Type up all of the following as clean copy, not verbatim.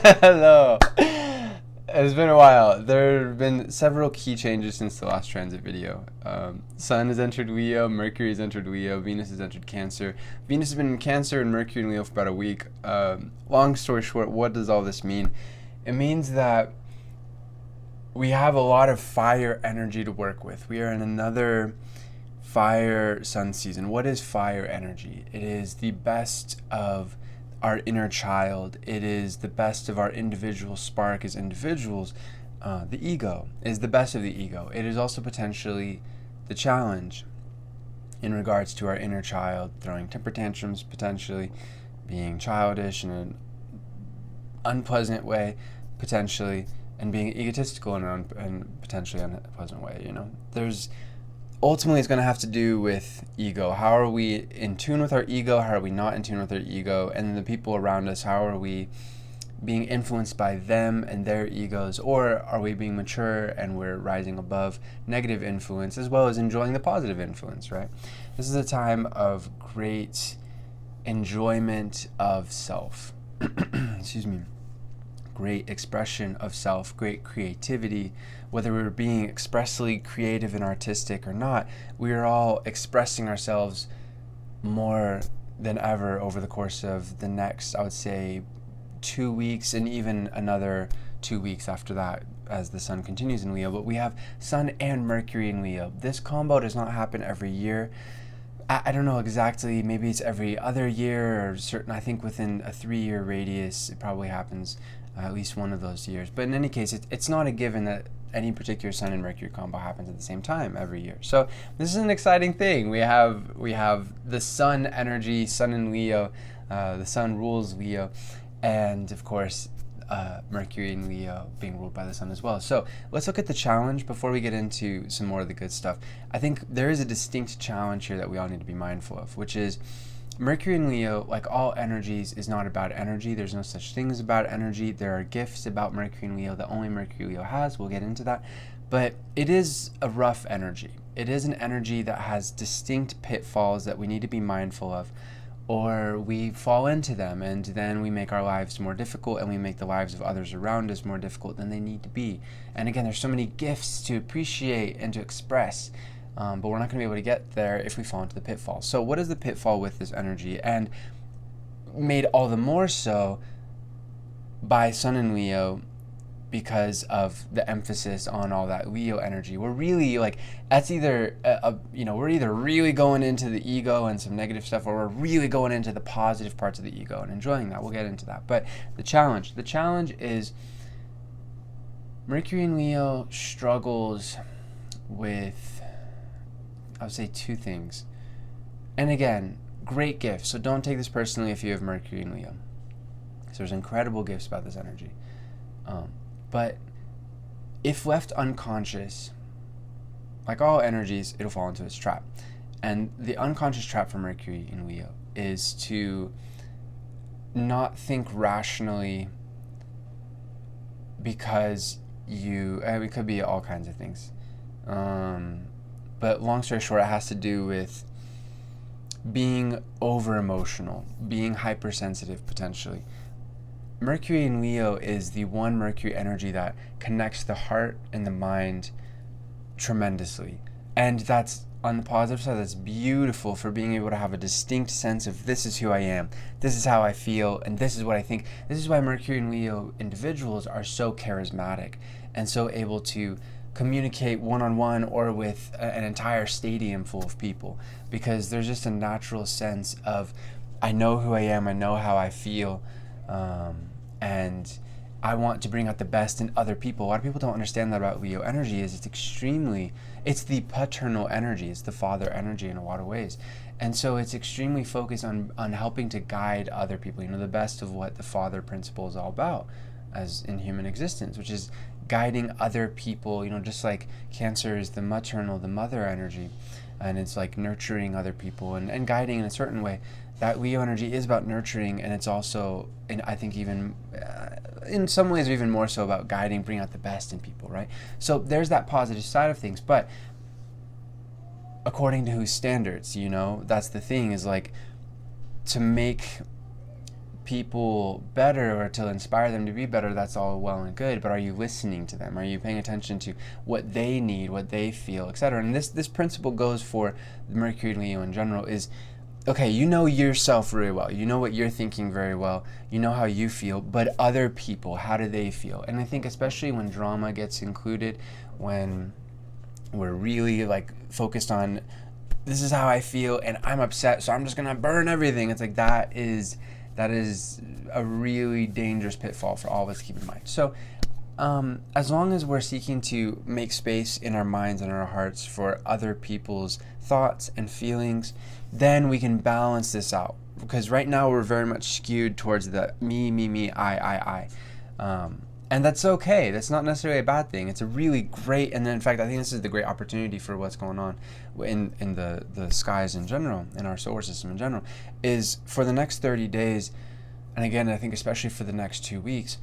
Hello. It's been a while. There have been several key changes since the last transit video. Sun has entered Leo, Mercury has entered Leo, Venus has entered Cancer. Venus has been in Cancer and Mercury in Leo for about a week. Long story short, what does all this mean? It means that we have a lot of fire energy to work with. We are in another fire sun season. What is fire energy? It is the best of our inner child. It is the best of our individual spark as individuals. The ego is the best of the ego. It is also potentially the challenge in regards to our inner child throwing temper tantrums, potentially being childish in an unpleasant way, potentially, and being egotistical in an potentially unpleasant way. There's ultimately it's going to have to do with ego. How are we in tune with our ego? How are we not in tune with our ego? And then the people around us, how are we being influenced by them and their egos? Or are we being mature and we're rising above negative influence as well as enjoying the positive influence, right? This is a time of great enjoyment of self. Excuse me. Great expression of self, great creativity. Whether we're being expressly creative and artistic or not, we are all expressing ourselves more than ever over the course of the next, I would say, 2 weeks and even another 2 weeks after that as the sun continues in Leo. But we have Sun and Mercury in Leo. This combo does not happen every year. I don't know exactly, maybe it's every other year or certain, I think within a 3-year radius it probably happens at least one of those years. But in any case, it's not a given that any particular Sun and Mercury combo happens at the same time every year. So this is an exciting thing. We have the Sun energy, Sun in Leo, the Sun rules Leo, and of course Mercury in Leo being ruled by the Sun as well. So let's look at the challenge before we get into some more of the good stuff. I think there is a distinct challenge here that we all need to be mindful of, which is Mercury in Leo, like all energies, is not about energy. There's no such thing as about energy. There are gifts about Mercury in Leo that only Mercury Leo has. We'll get into that. But it is a rough energy. It is an energy that has distinct pitfalls that we need to be mindful of, or we fall into them and then we make our lives more difficult and we make the lives of others around us more difficult than they need to be. And again, there's so many gifts to appreciate and to express. But we're not going to be able to get there if we fall into the pitfall. So what is the pitfall with this energy? And made all the more so by Sun in Leo because of the emphasis on all that Leo energy. We're really that's either, we're either really going into the ego and some negative stuff, or we're really going into the positive parts of the ego and enjoying that. We'll get into that. But the challenge is Mercury in Leo struggles with, I would say, 2 things. And again, great gifts. So don't take this personally if you have Mercury in Leo. So there's incredible gifts about this energy. But if left unconscious, like all energies, it'll fall into its trap. And the unconscious trap for Mercury in Leo is to not think rationally because it could be all kinds of things. But long story short, it has to do with being over-emotional, being hypersensitive potentially. Mercury in Leo is the one Mercury energy that connects the heart and the mind tremendously. And that's, on the positive side, that's beautiful for being able to have a distinct sense of this is who I am, this is how I feel, and this is what I think. This is why Mercury in Leo individuals are so charismatic and so able to communicate one-on-one or with an entire stadium full of people, because there's just a natural sense of, I know who I am, I know how I feel, and I want to bring out the best in other people. A lot of people don't understand that about Leo energy. It's the paternal energy, it's the father energy in a lot of ways. And so it's extremely focused on helping to guide other people, the best of what the father principle is all about as in human existence, which is guiding other people, just like Cancer is the maternal, the mother energy, and it's like nurturing other people and guiding in a certain way. That Leo energy is about nurturing, and it's also, and I think even in some ways even more so about guiding, bringing out the best in people, right? So there's that positive side of things, but according to whose standards, that's the thing, is like to make people better or to inspire them to be better, that's all well and good, but are you listening to them? Are you paying attention to what they need, what they feel, etc.? And this principle goes for Mercury and Leo in general is, okay, you know yourself very well. You know what you're thinking very well. You know how you feel, but other people, how do they feel? And I think especially when drama gets included, when we're really like focused on, this is how I feel and I'm upset, so I'm just gonna burn everything. It's like that is a really dangerous pitfall for all of us to keep in mind. So as long as we're seeking to make space in our minds and our hearts for other people's thoughts and feelings, then we can balance this out. Because right now we're very much skewed towards the me, I. And that's okay. That's not necessarily a bad thing. It's a really great, and in fact, I think this is the great opportunity for what's going on in the skies in general, in our solar system in general, is for the next 30 days, and again, I think especially for the next 2 weeks,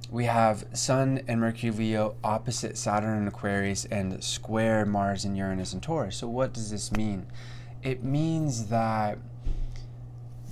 we have Sun and Mercury Leo opposite Saturn and Aquarius and square Mars and Uranus and Taurus. So what does this mean? It means that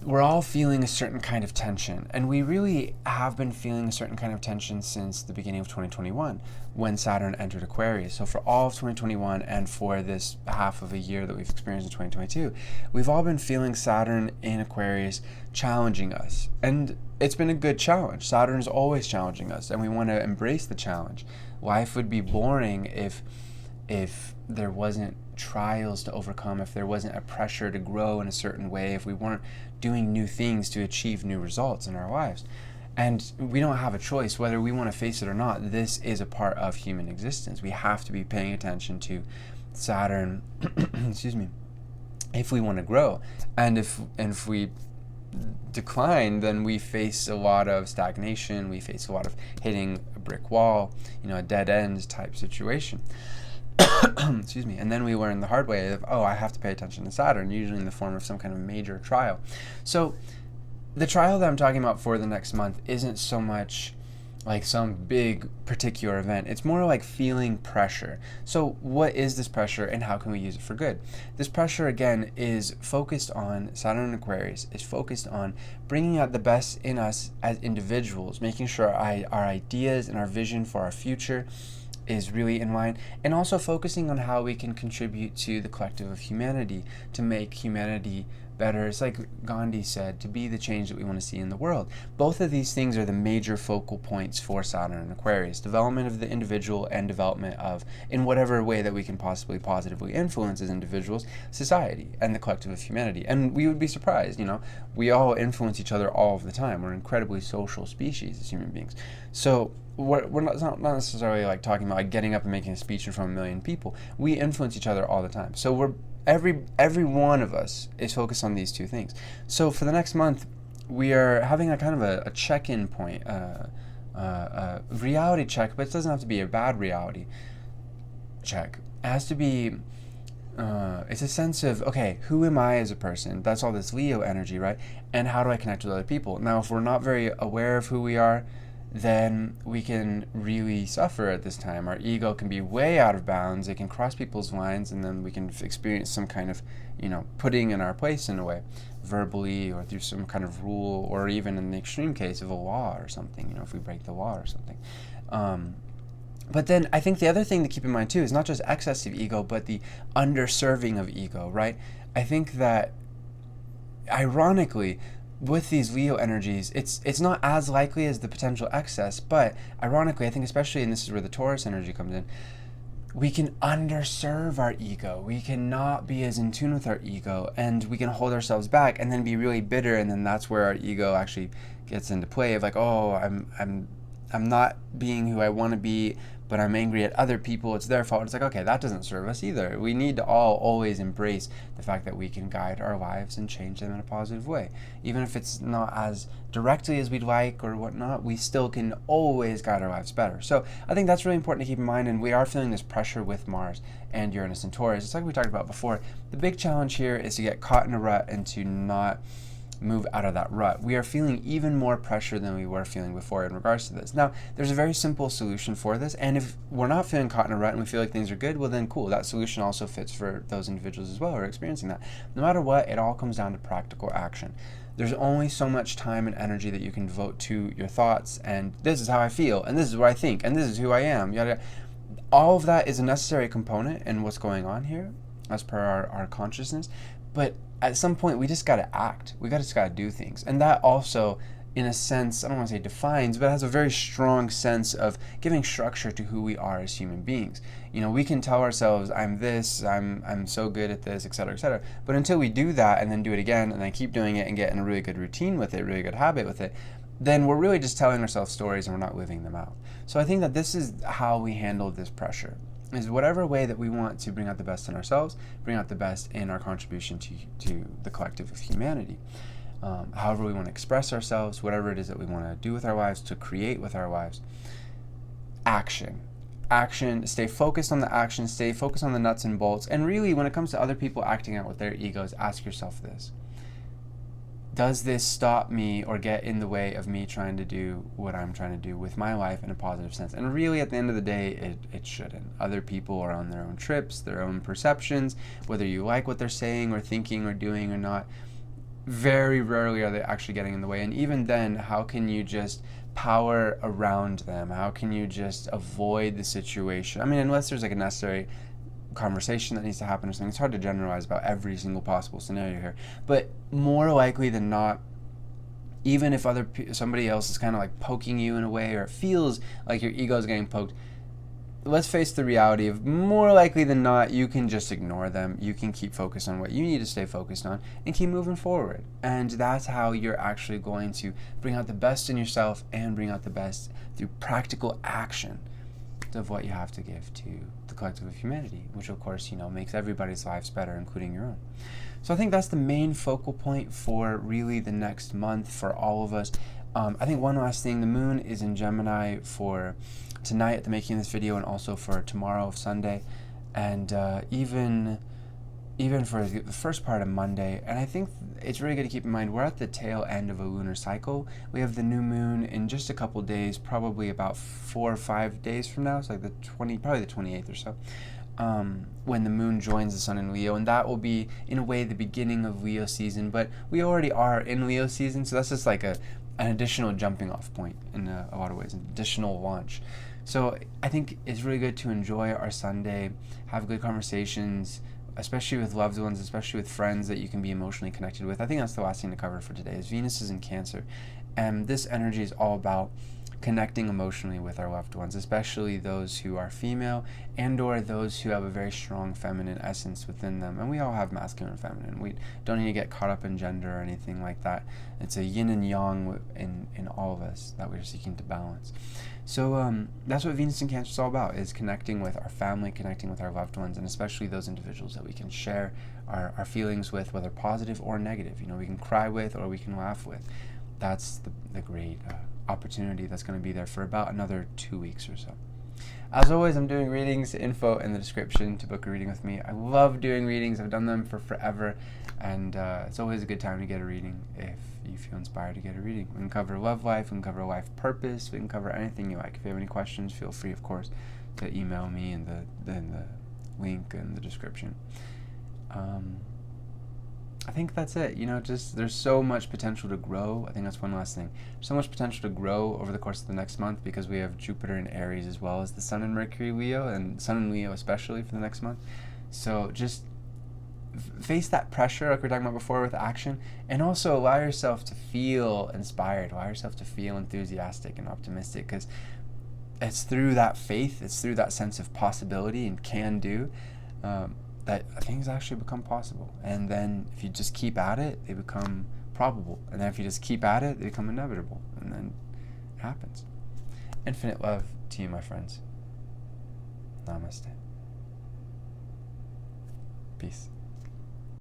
we're all feeling a certain kind of tension, and we really have been feeling a certain kind of tension since the beginning of 2021 when Saturn entered Aquarius. So for all of 2021 and for this half of a year that we've experienced in 2022, we've all been feeling Saturn in Aquarius challenging us, and it's been a good challenge. Saturn is always challenging us, and we want to embrace the challenge. Life would be boring if there wasn't trials to overcome, if there wasn't a pressure to grow in a certain way, if we weren't doing new things to achieve new results in our lives. And we don't have a choice whether we want to face it or not. This is a part of human existence. We have to be paying attention to Saturn excuse me, if we want to grow. And if we decline, then we face a lot of stagnation, we face a lot of hitting a brick wall, a dead end type situation. Excuse me. And then we learn the hard way of, I have to pay attention to Saturn, usually in the form of some kind of major trial. So the trial that I'm talking about for the next month isn't so much like some big particular event. It's more like feeling pressure. So what is this pressure and how can we use it for good? This pressure, again, is focused on Saturn and Aquarius, is focused on bringing out the best in us as individuals, making sure our ideas and our vision for our future is really in line, and also focusing on how we can contribute to the collective of humanity to make humanity better. It's like Gandhi said, to be the change that we want to see in the world. Both of these things are the major focal points for Saturn and Aquarius: development of the individual and development of, in whatever way that we can possibly positively influence as individuals, society and the collective of humanity. And we would be surprised, we all influence each other all of the time. We're incredibly social species as human beings. So we're not necessarily like talking about like getting up and making a speech in front of 1 million people. We influence each other all the time. So every one of us is focused on these two things. So for the next month, we are having a kind of a check-in point, a reality check, but it doesn't have to be a bad reality check. It has to be, it's a sense of, okay, who am I as a person? That's all this Leo energy, right? And how do I connect with other people? Now, if we're not very aware of who we are, then we can really suffer at this time. Our ego can be way out of bounds. It can cross people's lines, and then we can experience some kind of, putting in our place in a way, verbally or through some kind of rule, or even in the extreme case of a law or something, if we break the law or something. But then I think the other thing to keep in mind too is not just excessive ego, but the underserving of ego, right? I think that, ironically, with these Leo energies, it's not as likely as the potential excess, but ironically, I think especially, and this is where the Taurus energy comes in, we can underserve our ego. We cannot be as in tune with our ego, and we can hold ourselves back and then be really bitter, and then that's where our ego actually gets into play of like, I'm not being who I want to be, but I'm angry at other people. It's their fault. It's like, okay, that doesn't serve us either. We need to all always embrace the fact that we can guide our lives and change them in a positive way. Even if it's not as directly as we'd like or whatnot, we still can always guide our lives better. So I think that's really important to keep in mind, and we are feeling this pressure with Mars and Uranus and Taurus. It's like we talked about before. The big challenge here is to get caught in a rut and to not move out of that rut. We are feeling even more pressure than we were feeling before in regards to this. Now, there's a very simple solution for this, and if we're not feeling caught in a rut and we feel like things are good, well then cool. That solution also fits for those individuals as well who are experiencing that. No matter what, it all comes down to practical action. There's only so much time and energy that you can devote to your thoughts, and this is how I feel, and this is what I think, and this is who I am, yada, yada. All of that is a necessary component in what's going on here, as per our consciousness. But at some point, we just got to act. We just got to do things. And that also, in a sense, I don't want to say defines, but has a very strong sense of giving structure to who we are as human beings. You know, we can tell ourselves, I'm this, I'm so good at this, et cetera, et cetera. But until we do that and then do it again and then keep doing it and get in a really good routine with it, really good habit with it, then we're really just telling ourselves stories and we're not living them out. So I think that this is how we handle this pressure, is whatever way that we want to bring out the best in ourselves, bring out the best in our contribution to the collective of humanity. However we want to express ourselves, whatever it is that we want to do with our lives, to create with our lives. Action. Stay focused on the action, stay focused on the nuts and bolts. And really, when it comes to other people acting out with their egos, ask yourself this. Does this stop me or get in the way of me trying to do what I'm trying to do with my life in a positive sense? And really, at the end of the day, it shouldn't. Other people are on their own trips, their own perceptions, whether you like what they're saying or thinking or doing or not. Very rarely are they actually getting in the way. And even then, how can you just power around them? How can you just avoid the situation? I mean, unless there's like a necessary conversation that needs to happen or something. It's hard to generalize about every single possible scenario here. But more likely than not, even if somebody else is kind of like poking you in a way, or it feels like your ego is getting poked, let's face the reality of more likely than not, you can just ignore them. You can keep focused on what you need to stay focused on and keep moving forward. And that's how you're actually going to bring out the best in yourself and bring out the best through practical action of what you have to give to the collective of humanity, which of course, you know, makes everybody's lives better, including your own. So I think that's the main focal point for really the next month for all of us. I think one last thing, the moon is in Gemini for tonight at the making of this video and also for tomorrow, Sunday, and even for the first part of Monday. And I think it's really good to keep in mind we're at the tail end of a lunar cycle. We have the new moon in just a couple days, probably about 4 or 5 days from now. It's like probably the 28th or so, when the moon joins the sun in Leo, and that will be in a way the beginning of Leo season. But we already are in Leo season, so that's just like an additional jumping off point in a lot of ways, an additional launch. So I think it's really good to enjoy our Sunday, have good conversations, especially with loved ones, especially with friends that you can be emotionally connected with. I think that's the last thing to cover for today, is Venus is in Cancer. And this energy is all about connecting emotionally with our loved ones, especially those who are female and or those who have a very strong feminine essence within them. And we all have masculine and feminine. We don't need to get caught up in gender or anything like that. It's a yin and yang in all of us that we're seeking to balance. So that's what Venus in Cancer is all about, is connecting with our family, connecting with our loved ones, and especially those individuals that we can share our feelings with, whether positive or negative. You know, we can cry with or we can laugh with. That's the great opportunity that's going to be there for about another 2 weeks or so. As always, I'm doing readings, info in the description to book a reading with me. I love doing readings. I've done them for forever, and it's always a good time to get a reading if you feel inspired to get a reading. We can cover love life, we can cover life purpose, we can cover anything you like. If you have any questions, feel free, of course, to email me in the link in the description. I think that's it. You know, just there's so much potential to grow. I think that's one last thing. So much potential to grow over the course of the next month, because we have Jupiter in Aries as well as the Sun in Mercury Leo, and Sun in Leo especially for the next month. So just face that pressure like we were talking about before with action, and also allow yourself to feel inspired, allow yourself to feel enthusiastic and optimistic, because it's through that faith, it's through that sense of possibility and can do, that things actually become possible. And then if you just keep at it, they become probable. And then if you just keep at it, they become inevitable. And then it happens. Infinite love to you, my friends. Namaste. Peace.